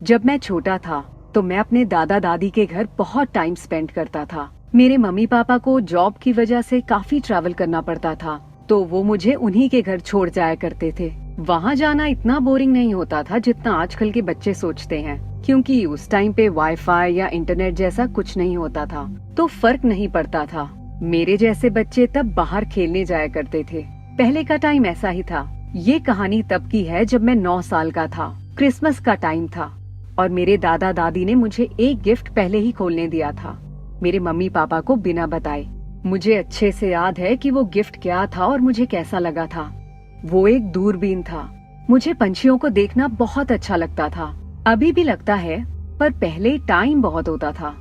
जब मैं छोटा था तो मैं अपने दादा दादी के घर बहुत टाइम स्पेंड करता था। मेरे मम्मी पापा को जॉब की वजह से काफी ट्रैवल करना पड़ता था, तो वो मुझे उन्हीं के घर छोड़ जाया करते थे। वहाँ जाना इतना बोरिंग नहीं होता था जितना आजकल के बच्चे सोचते हैं, क्योंकि उस टाइम पे वाईफाई या इंटरनेट जैसा कुछ नहीं होता था, तो फर्क नहीं पड़ता था। मेरे जैसे बच्चे तब बाहर खेलने जाया करते थे। पहले का टाइम ऐसा ही था। ये कहानी तब की है जब मैं 9 साल का था। क्रिसमस का टाइम था और मेरे दादा दादी ने मुझे एक गिफ्ट पहले ही खोलने दिया था, मेरे मम्मी पापा को बिना बताए। मुझे अच्छे से याद है कि वो गिफ्ट क्या था और मुझे कैसा लगा था। वो एक दूरबीन था। मुझे पंछियों को देखना बहुत अच्छा लगता था, अभी भी लगता है, पर पहले टाइम बहुत होता था।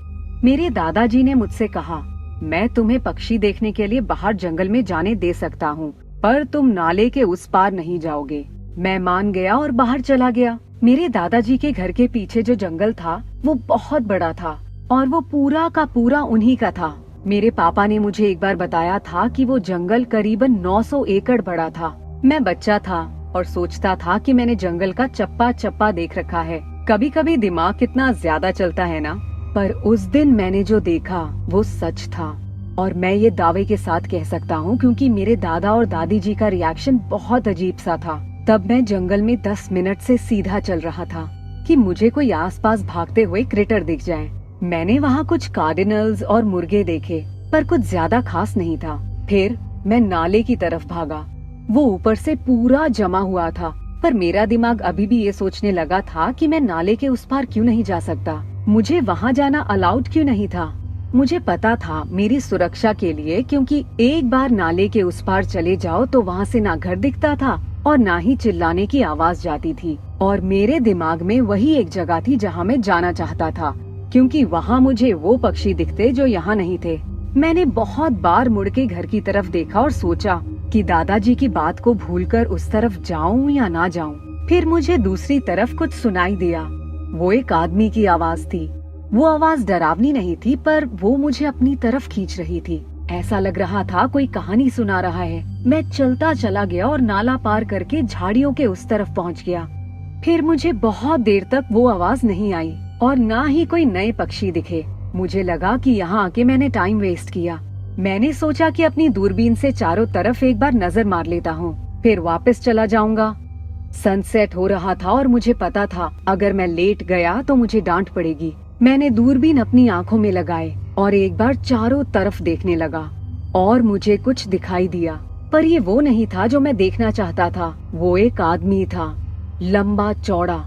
मेरे दादाजी ने मुझसे कहा, मैं तुम्हें पक्षी देखने के लिए बाहर जंगल में जाने दे सकता हूँ, पर तुम नाले के उस पार नहीं जाओगे। मैं मान गया और बाहर चला गया। मेरे दादाजी के घर के पीछे जो जंगल था वो बहुत बड़ा था और वो पूरा का पूरा उन्हीं का था। मेरे पापा ने मुझे एक बार बताया था कि वो जंगल करीबन 900 एकड़ बड़ा था। मैं बच्चा था और सोचता था कि मैंने जंगल का चप्पा चप्पा देख रखा है। कभी कभी दिमाग कितना ज्यादा चलता है ना, पर उस दिन मैंने जो देखा वो सच था। और मैं ये दावे के साथ कह सकता हूँ क्योंकि मेरे दादा और दादी जी का रिएक्शन बहुत अजीब सा था। तब मैं जंगल में 10 मिनट से सीधा चल रहा था कि मुझे कोई आसपास भागते हुए क्रिटर दिख जाए। मैंने वहाँ कुछ कार्डिनल्स और मुर्गे देखे, पर कुछ ज्यादा खास नहीं था। फिर मैं नाले की तरफ भागा। वो ऊपर से पूरा जमा हुआ था, पर मेरा दिमाग अभी भी ये सोचने लगा था कि मैं नाले के उस पार क्यों नहीं जा सकता, मुझे वहाँ जाना अलाउड क्यों नहीं था। मुझे पता था मेरी सुरक्षा के लिए, क्योंकि एक बार नाले के उस पार चले जाओ तो वहाँ से ना घर दिखता था और ना ही चिल्लाने की आवाज जाती थी। और मेरे दिमाग में वही एक जगह थी जहाँ मैं जाना चाहता था, क्योंकि वहाँ मुझे वो पक्षी दिखते जो यहाँ नहीं थे। मैंने बहुत बार मुड़ के घर की तरफ देखा और सोचा कि दादाजी की बात को भूलकर उस तरफ जाऊं या ना जाऊं। फिर मुझे दूसरी तरफ कुछ सुनाई दिया। वो एक आदमी की आवाज थी। वो आवाज डरावनी नहीं थी, पर वो मुझे अपनी तरफ खींच रही थी। ऐसा लग रहा था कोई कहानी सुना रहा है। मैं चलता चला गया और नाला पार करके झाड़ियों के उस तरफ पहुंच गया। फिर मुझे बहुत देर तक वो आवाज नहीं आई और ना ही कोई नए पक्षी दिखे। मुझे लगा कि यहाँ आके मैंने टाइम वेस्ट किया। मैंने सोचा कि अपनी दूरबीन से चारों तरफ एक बार नजर मार लेता हूँ, फिर वापस चला जाऊंगा। सनसेट हो रहा था और मुझे पता था अगर मैं लेट गया तो मुझे डांट पड़ेगी। मैंने दूरबीन अपनी आंखों में लगाए और एक बार चारों तरफ देखने लगा और मुझे कुछ दिखाई दिया, पर ये वो नहीं था जो मैं देखना चाहता था। वो एक आदमी था, लंबा चौड़ा,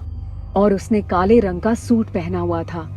और उसने काले रंग का सूट पहना हुआ था।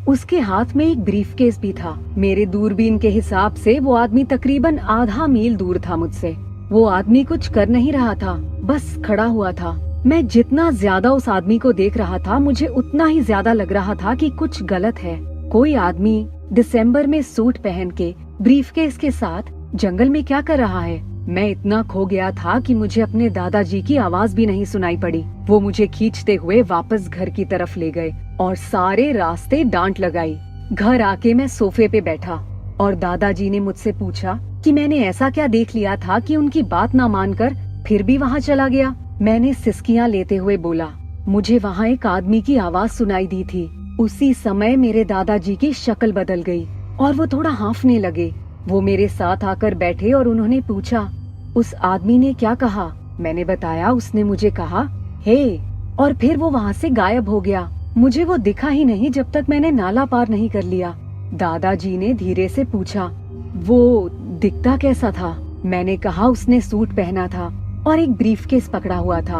उसके हाथ में एक ब्रीफकेस भी था। मेरे दूरबीन के हिसाब से वो आदमी तकरीबन आधा मील दूर था मुझसे। वो आदमी कुछ कर नहीं रहा था, बस खड़ा हुआ था। मैं जितना ज्यादा उस आदमी को देख रहा था, मुझे उतना ही ज्यादा लग रहा था कि कुछ गलत है। कोई आदमी दिसंबर में सूट पहन के ब्रीफकेस के साथ जंगल में क्या कर रहा है? मैं इतना खो गया था कि मुझे अपने दादाजी की आवाज भी नहीं सुनाई पड़ी। वो मुझे खींचते हुए वापस घर की तरफ ले गए और सारे रास्ते डांट लगाई। घर आके मैं सोफे पे बैठा और दादाजी ने मुझसे पूछा कि मैंने ऐसा क्या देख लिया था कि उनकी बात ना मानकर फिर भी वहाँ चला गया। मैंने सिसकियाँ लेते हुए बोला, मुझे वहाँ एक आदमी की आवाज सुनाई दी थी। उसी समय मेरे दादाजी की शक्ल बदल गई और वो थोड़ा हाँफने लगे। वो मेरे साथ आकर बैठे और उन्होंने पूछा, उस आदमी ने क्या कहा? मैंने बताया। उसने मुझे कहा, हे, और फिर वो वहाँ से गायब हो गया। मुझे वो दिखा ही नहीं जब तक मैंने नाला पार नहीं कर लिया। दादाजी ने धीरे से पूछा, वो दिखता कैसा था? मैंने कहा, उसने सूट पहना था और एक ब्रीफकेस पकड़ा हुआ था।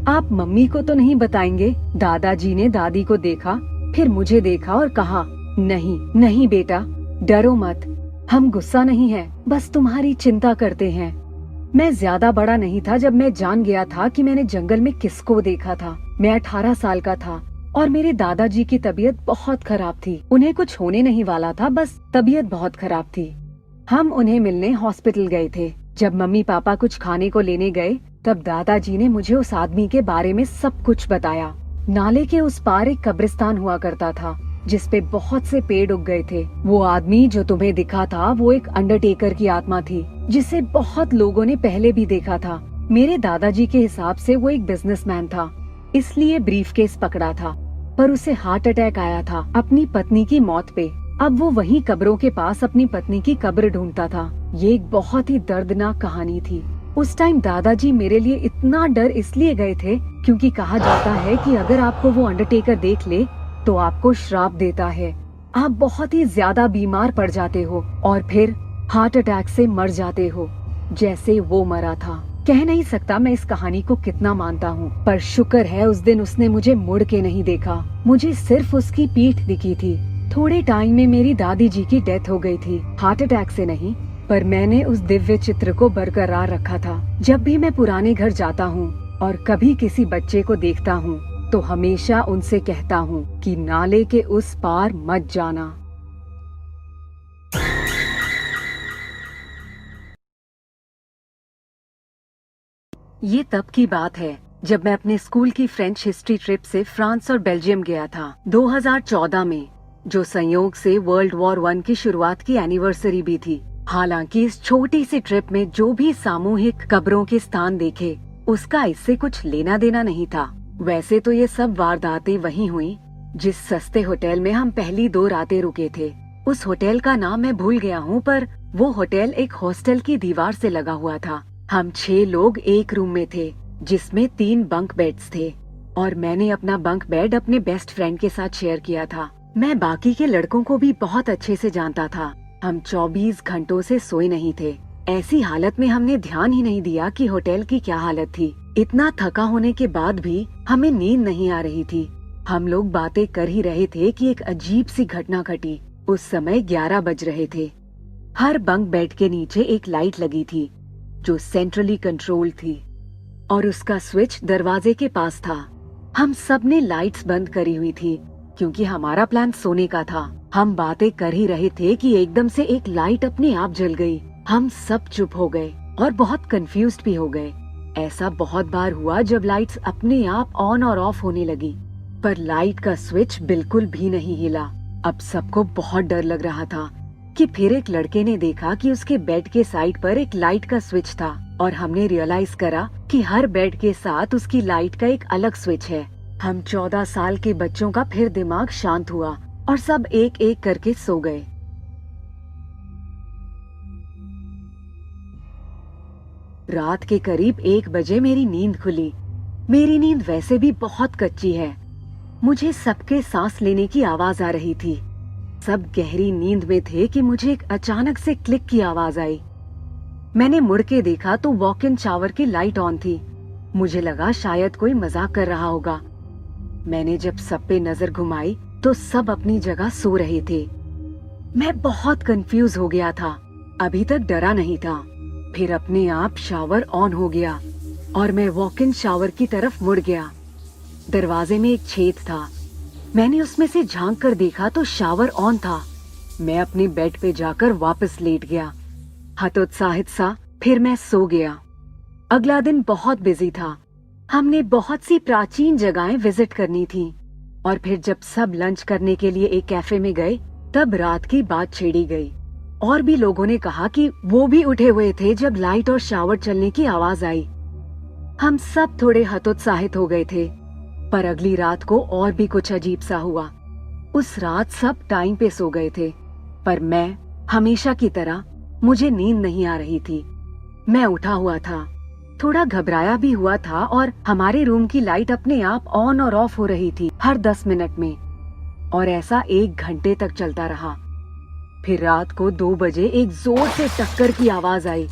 आप मम्मी को तो नहीं बताएंगे? दादाजी ने दादी को देखा, फिर मुझे देखा और कहा, नहीं नहीं बेटा, डरो मत, हम गुस्सा नहीं है, बस तुम्हारी चिंता करते हैं। मैं ज्यादा बड़ा नहीं था जब मैं जान गया था कि मैंने जंगल में किसको देखा था। मैं 18 साल का था और मेरे दादाजी की तबीयत बहुत खराब थी। उन्हें कुछ होने नहीं वाला था, बस तबीयत बहुत खराब थी। हम उन्हें मिलने हॉस्पिटल गए थे। जब मम्मी पापा कुछ खाने को लेने गए, तब दादाजी ने मुझे उस आदमी के बारे में सब कुछ बताया। नाले के उस पार एक कब्रिस्तान हुआ करता था जिसपे बहुत से पेड़ उग गए थे। वो आदमी जो तुम्हें दिखा था वो एक अंडरटेकर की आत्मा थी, जिसे बहुत लोगों ने पहले भी देखा था। मेरे दादाजी के हिसाब से वो एक बिजनेसमैन था, इसलिए ब्रीफकेस पकड़ा था। पर उसे हार्ट अटैक आया था अपनी पत्नी की मौत पे। अब वो वहीं कब्रों के पास अपनी पत्नी की कब्र ढूंढता था। ये एक बहुत ही दर्दनाक कहानी थी। उस टाइम दादाजी मेरे लिए इतना डर इसलिए गए थे क्योंकि कहा जाता है कि अगर आपको वो अंडरटेकर देख ले तो आपको श्राप देता है। आप बहुत ही ज्यादा बीमार पड़ जाते हो और फिर हार्ट अटैक से मर जाते हो, जैसे वो मरा था। कह नहीं सकता मैं इस कहानी को कितना मानता हूँ, पर शुक्र है उस दिन उसने मुझे मुड़ के नहीं देखा। मुझे सिर्फ उसकी पीठ दिखी थी। थोड़े टाइम में मेरी दादी जी की डेथ हो गई थी, हार्ट अटैक से नहीं, पर मैंने उस दिव्य चित्र को बरकरार रखा था। जब भी मैं पुराने घर जाता हूँ और कभी किसी बच्चे को देखता हूँ तो हमेशा उनसे कहता हूँ कि नाले के उस पार मत जाना। ये तब की बात है जब मैं अपने स्कूल की फ्रेंच हिस्ट्री ट्रिप से फ्रांस और बेल्जियम गया था 2014 में, जो संयोग से वर्ल्ड वॉर 1 की शुरुआत की एनिवर्सरी भी थी। हालांकि इस छोटी सी ट्रिप में जो भी सामूहिक कब्रों के स्थान देखे उसका इससे कुछ लेना देना नहीं था। वैसे तो ये सब वारदातें वहीं हुई जिस सस्ते होटल में हम पहली 2 रातें रुके थे। उस होटल का नाम मैं भूल गया हूँ, पर वो होटल एक हॉस्टल की दीवार से लगा हुआ था। हम 6 लोग एक रूम में थे जिसमें 3 बंक बेड्स थे और मैंने अपना बंक बेड अपने बेस्ट फ्रेंड के साथ शेयर किया था। मैं बाकी के लड़कों को भी बहुत अच्छे से जानता था। हम 24 घंटों से सोए नहीं थे। ऐसी हालत में हमने ध्यान ही नहीं दिया कि होटल की क्या हालत थी। इतना थका होने के बाद भी हमें नींद नहीं आ रही थी। हम लोग बातें कर ही रहे थे कि एक अजीब सी घटना घटी। उस समय 11 बज रहे थे। हर बंक बेड के नीचे एक लाइट लगी थी जो सेंट्रली कंट्रोल थी और उसका स्विच दरवाजे के पास था। हम सब ने लाइट्स बंद करी हुई थी क्योंकि हमारा प्लान सोने का था। हम बातें कर ही रहे थे कि एकदम से एक लाइट अपने आप जल गई। हम सब चुप हो गए और बहुत कंफ्यूज्ड भी हो गए। ऐसा बहुत बार हुआ जब लाइट्स अपने आप ऑन और ऑफ होने लगी, पर लाइट का स्विच बिल्कुल भी नहीं हिला। अब सबको बहुत डर लग रहा था कि फिर एक लड़के ने देखा कि उसके बेड के साइड पर एक लाइट का स्विच था और हमने रियलाइज करा कि हर बेड के साथ उसकी लाइट का एक अलग स्विच है। हम 14 साल के बच्चों का फिर दिमाग शांत हुआ और सब एक एक करके सो गए। रात के करीब 1 बजे मेरी नींद खुली। मेरी नींद वैसे भी बहुत कच्ची है। मुझे सबके सांस लेने की आवाज आ रही थी। सब गहरी नींद में थे कि मुझे एक अचानक से क्लिक की आवाज आई। मैंने मुड़ के देखा तो वॉक इन शावर की लाइट ऑन थी। मुझे लगा शायद कोई मजाक कर रहा होगा। मैंने जब सब पे नजर घुमाई तो सब अपनी जगह सो रहे थे। मैं बहुत कंफ्यूज हो गया था। अभी तक डरा नहीं था। फिर अपने आप शावर ऑन हो गया और मैं वॉक इन शावर की तरफ मुड़ गया। दरवाजे में एक छेद था। मैंने उसमें से झांक कर देखा तो शावर ऑन था। मैं अपने बेड पे जाकर वापस लेट गया। हतोत्साहित सा फिर मैं सो गया। अगला दिन बहुत बिजी था। हमने बहुत सी प्राचीन जगहें विजिट करनी थी और फिर जब सब लंच करने के लिए एक कैफे में गए तब रात की बात छेड़ी गई। और भी लोगों ने कहा कि वो भी उठे हुए थे जब लाइट और शावर चलने की आवाज आई। हम सब थोड़े हतोत्साहित हो गए थे, पर अगली रात को और भी कुछ अजीब सा हुआ। उस रात सब टाइम पे सो गए थे, पर मैं हमेशा की तरह मुझे नींद नहीं आ रही थी। मैं उठा हुआ था, थोड़ा घबराया भी हुआ था और हमारे रूम की लाइट अपने आप ऑन और ऑफ हो रही थी हर 10 मिनट में, और ऐसा 1 घंटे तक चलता रहा। फिर रात को 2 बजे एक जोर से टक्कर की आवाज आई।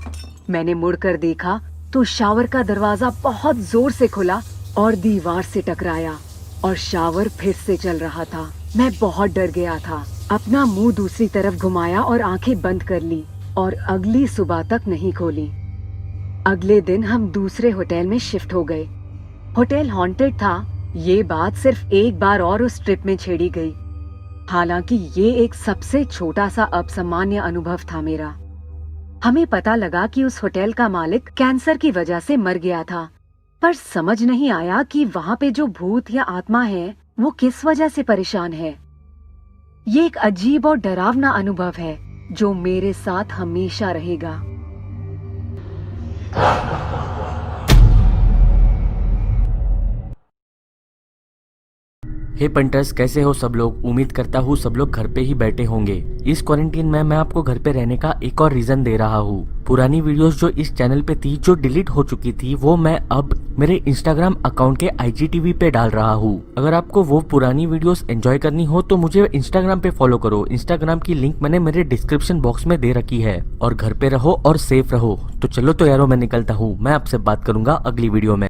मैंने मुड़कर देखा तो शावर का दरवाजा बहुत जोर से खुला और दीवार से टकराया और शावर फिर से चल रहा था। मैं बहुत डर गया था। अपना मुंह दूसरी तरफ घुमाया और आंखें बंद कर ली और अगली सुबह तक नहीं खोली। अगले दिन हम दूसरे होटल में शिफ्ट हो गए। होटल हॉन्टेड था। ये बात सिर्फ एक बार और उस ट्रिप में छेड़ी गई। हालांकि ये एक सबसे छोटा सा असामान्य अनुभव था मेरा। हमें पता लगा कि उस होटल का मालिक कैंसर की वजह से मर गया था, पर समझ नहीं आया कि वहाँ पे जो भूत या आत्मा है वो किस वजह से परेशान है। ये एक अजीब और डरावना अनुभव है जो मेरे साथ हमेशा रहेगा। हे पंटर्स, कैसे हो सब लोग। उम्मीद करता हूँ सब लोग घर पे ही बैठे होंगे। इस क्वारंटीन में मैं आपको घर पे रहने का एक और रीजन दे रहा हूँ। पुरानी वीडियोस जो इस चैनल पे थी, जो डिलीट हो चुकी थी, वो मैं अब मेरे इंस्टाग्राम अकाउंट के IGTV पे डाल रहा हूँ। अगर आपको वो पुरानी वीडियोस एंजॉय करनी हो तो मुझे इंस्टाग्राम पे फॉलो करो। इंस्टाग्राम की लिंक मैंने मेरे डिस्क्रिप्शन बॉक्स में दे रखी है। और घर पे रहो और सेफ रहो। तो चलो तो यारो, मैं निकलता हूँ। मैं आपसे बात करूंगा अगली वीडियो में।